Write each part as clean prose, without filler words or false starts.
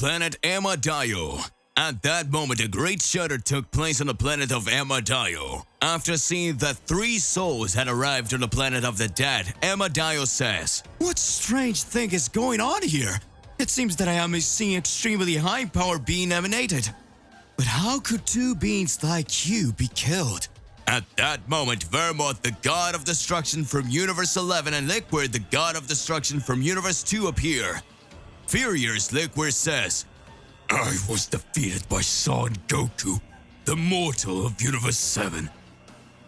planet Amadeo. At that moment, a great shudder took place on the planet of Amadeo. After seeing that 3 souls had arrived on the planet of the dead, Amadeo says, "What strange thing is going on here? It seems that I am seeing extremely high power being emanated. But how could 2 beings like you be killed?" At that moment, Vermoth, the god of destruction from Universe 11, and Liquid, the god of destruction from Universe 2, appear. Furious, Liquid says, "I was defeated by Son Goku, the mortal of Universe 7.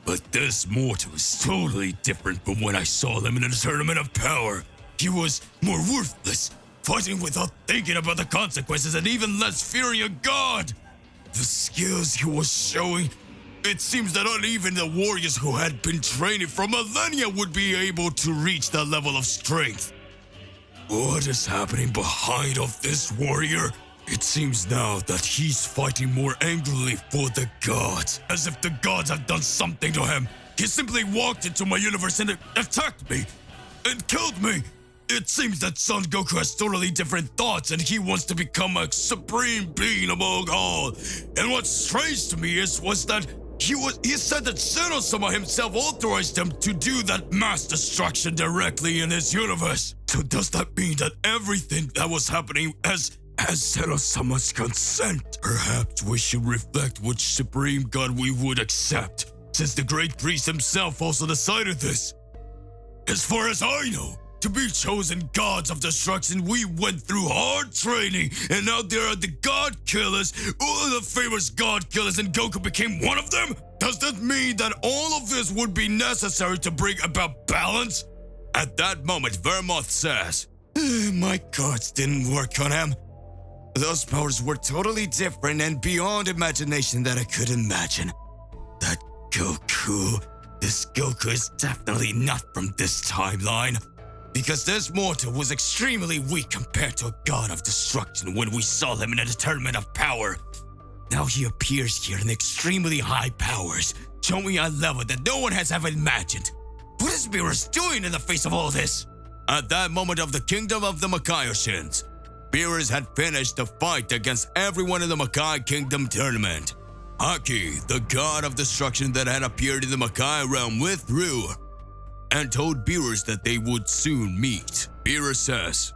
But this mortal is totally different from when I saw him in a tournament of power. He was more ruthless, fighting without thinking about the consequences and even less fearing a god. The skills he was showing, it seems that not even the warriors who had been training for millennia would be able to reach that level of strength. What is happening behind of this warrior? It seems now that he's fighting more angrily for the gods, as if the gods have done something to him. He simply walked into my universe and attacked me and killed me. It seems that Son Goku has totally different thoughts and he wants to become a supreme being among all. And what's strange to me was that he said that Zeno-sama himself authorized him to do that mass destruction directly in his universe. So does that mean that everything that was happening has Zeno-sama's consent? Perhaps we should reflect which supreme god we would accept, since the great priest himself also decided this. As far as I know, to be chosen gods of destruction, we went through hard training, and now there are the god killers, all the famous god killers, and Goku became one of them? Does that mean that all of this would be necessary to bring about balance? At that moment, Vermoth says, My gods didn't work on him. Those powers were totally different and beyond imagination that I could imagine. That Goku, this Goku is definitely not from this timeline. Because this mortal was extremely weak compared to a god of destruction when we saw him in a tournament of power. Now he appears here in extremely high powers, showing a level that no one has ever imagined. What is Beerus doing in the face of all this? At that moment of the kingdom of the Makaioshins, Beerus had finished the fight against everyone in the Makai Kingdom tournament. Haki, the god of destruction that had appeared in the Makai realm, withdrew and told Beerus that they would soon meet. Beerus says,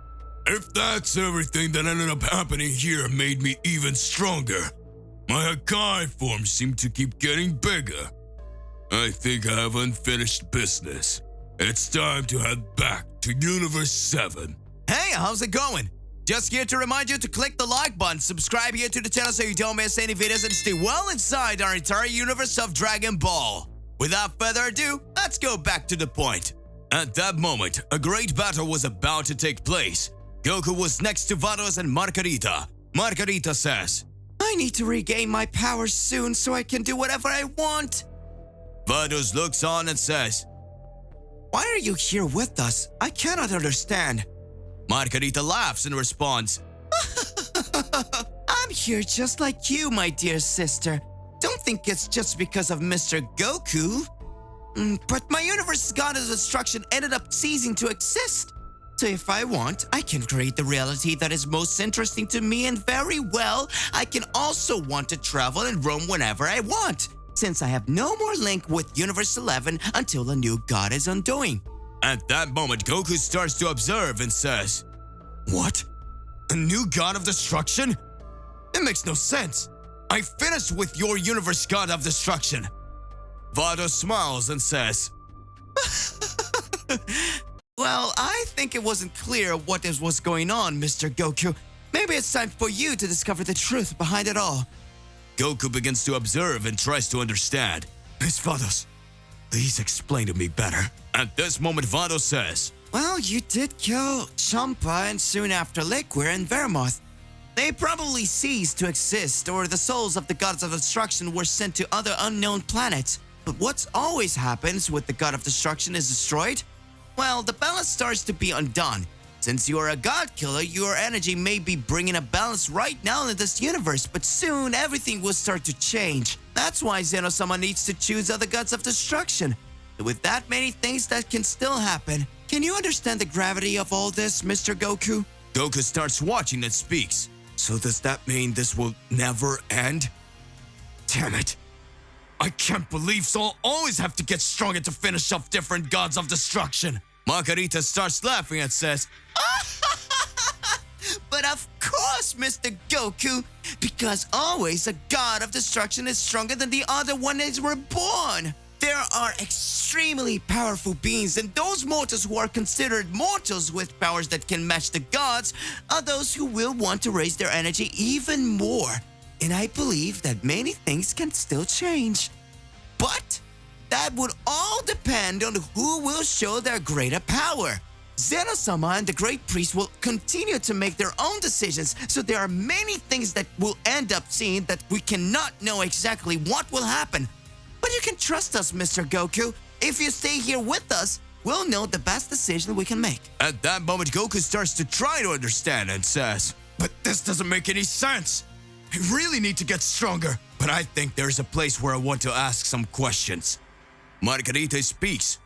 "If that's everything that ended up happening here made me even stronger, my Hakai forms seem to keep getting bigger. I think I have unfinished business. It's time to head back to Universe 7. Hey, how's it going? Just here to remind you to click the like button, subscribe here to the channel so you don't miss any videos, and stay well inside our entire universe of Dragon Ball. Without further ado, let's go back to the point. At that moment, a great battle was about to take place. Goku was next to Vados and Margarita. Margarita says, I need to regain my powers soon so I can do whatever I want. Vados looks on and says, Why are you here with us? I cannot understand. Margarita laughs and responds, I'm here just like you, my dear sister. Don't think it's just because of Mr. Goku. But my universe's god of destruction ended up ceasing to exist. So if I want, I can create the reality that is most interesting to me, and very well, I can also want to travel and roam whenever I want, since I have no more link with Universe 11 until the new god is undoing. At that moment, Goku starts to observe and says, What? A new god of destruction? It makes no sense. I finished with your universe god of destruction. Vados smiles and says, Well, I think it wasn't clear what was going on, Mr. Goku. Maybe it's time for you to discover the truth behind it all. Goku begins to observe and tries to understand. Miss Vados, please explain to me better. At this moment, Vados says, Well, you did kill Champa and soon after Liquid and Vermoth. They probably ceased to exist, or the souls of the gods of destruction were sent to other unknown planets. But what always happens when the god of destruction is destroyed? Well, the balance starts to be undone. Since you are a god killer, your energy may be bringing a balance right now in this universe, but soon everything will start to change. That's why Zeno-sama needs to choose other gods of destruction. With that many things that can still happen, can you understand the gravity of all this, Mr. Goku? Goku starts watching and speaks. So does that mean this will never end? Damn it. I can't believe so I'll always have to get stronger to finish off different gods of destruction. Margarita starts laughing and says, But of course, Mr. Goku, because always a god of destruction is stronger than the other one is reborn. There are extremely powerful beings, and those mortals who are considered mortals with powers that can match the gods are those who will want to raise their energy even more. And I believe that many things can still change. But that would all depend on who will show their greater power. Zeno-sama and the Great Priest will continue to make their own decisions, so there are many things that we'll end up seeing that we cannot know exactly what will happen. But you can trust us, Mr. Goku. If you stay here with us, we'll know the best decision we can make. At that moment, Goku starts to try to understand and says, But this doesn't make any sense. I really need to get stronger, but I think there's a place where I want to ask some questions. Margarita speaks.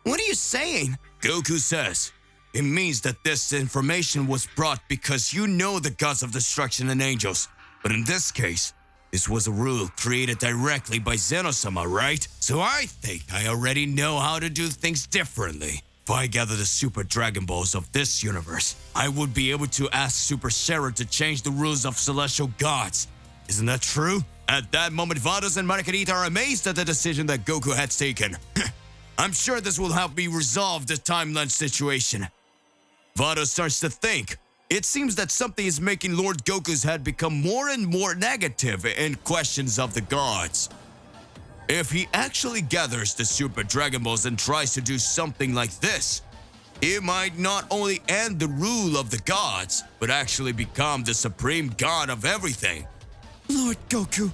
What are you saying? Goku says, It means that this information was brought because you know the gods of destruction and angels. But in this case, this was a rule created directly by Zeno-sama, right? So I think I already know how to do things differently. If I gather the Super Dragon Balls of this universe, I would be able to ask Super Sarah to change the rules of celestial gods. Isn't that true? At that moment, Vados and Margarita are amazed at the decision that Goku had taken. I'm sure this will help me resolve the timeline situation. Vados starts to think. It seems that something is making Lord Goku's head become more and more negative in questions of the gods. If he actually gathers the Super Dragon Balls and tries to do something like this, it might not only end the rule of the gods, but actually become the supreme god of everything. Lord Goku,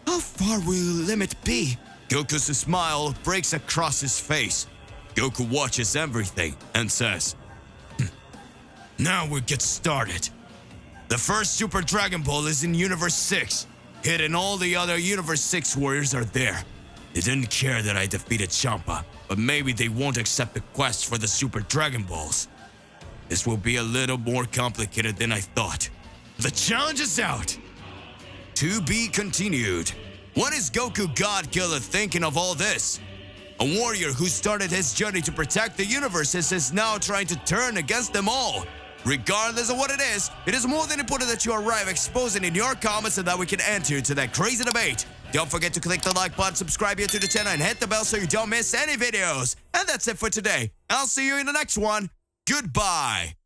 how far will the limit be? Goku's smile breaks across his face. Goku watches everything and says, Now we get started. The first Super Dragon Ball is in Universe 6. Hidden, all the other Universe 6 warriors are there. They didn't care that I defeated Champa, but maybe they won't accept the quest for the Super Dragon Balls. This will be a little more complicated than I thought. The challenge is out! To be continued. What is Goku God Killer thinking of all this? A warrior who started his journey to protect the universes is now trying to turn against them all. Regardless of what it is more than important that you arrive exposing in your comments so that we can enter into that crazy debate. Don't forget to click the like button, subscribe here to the channel, and hit the bell so you don't miss any videos. And that's it for today. I'll see you in the next one. Goodbye.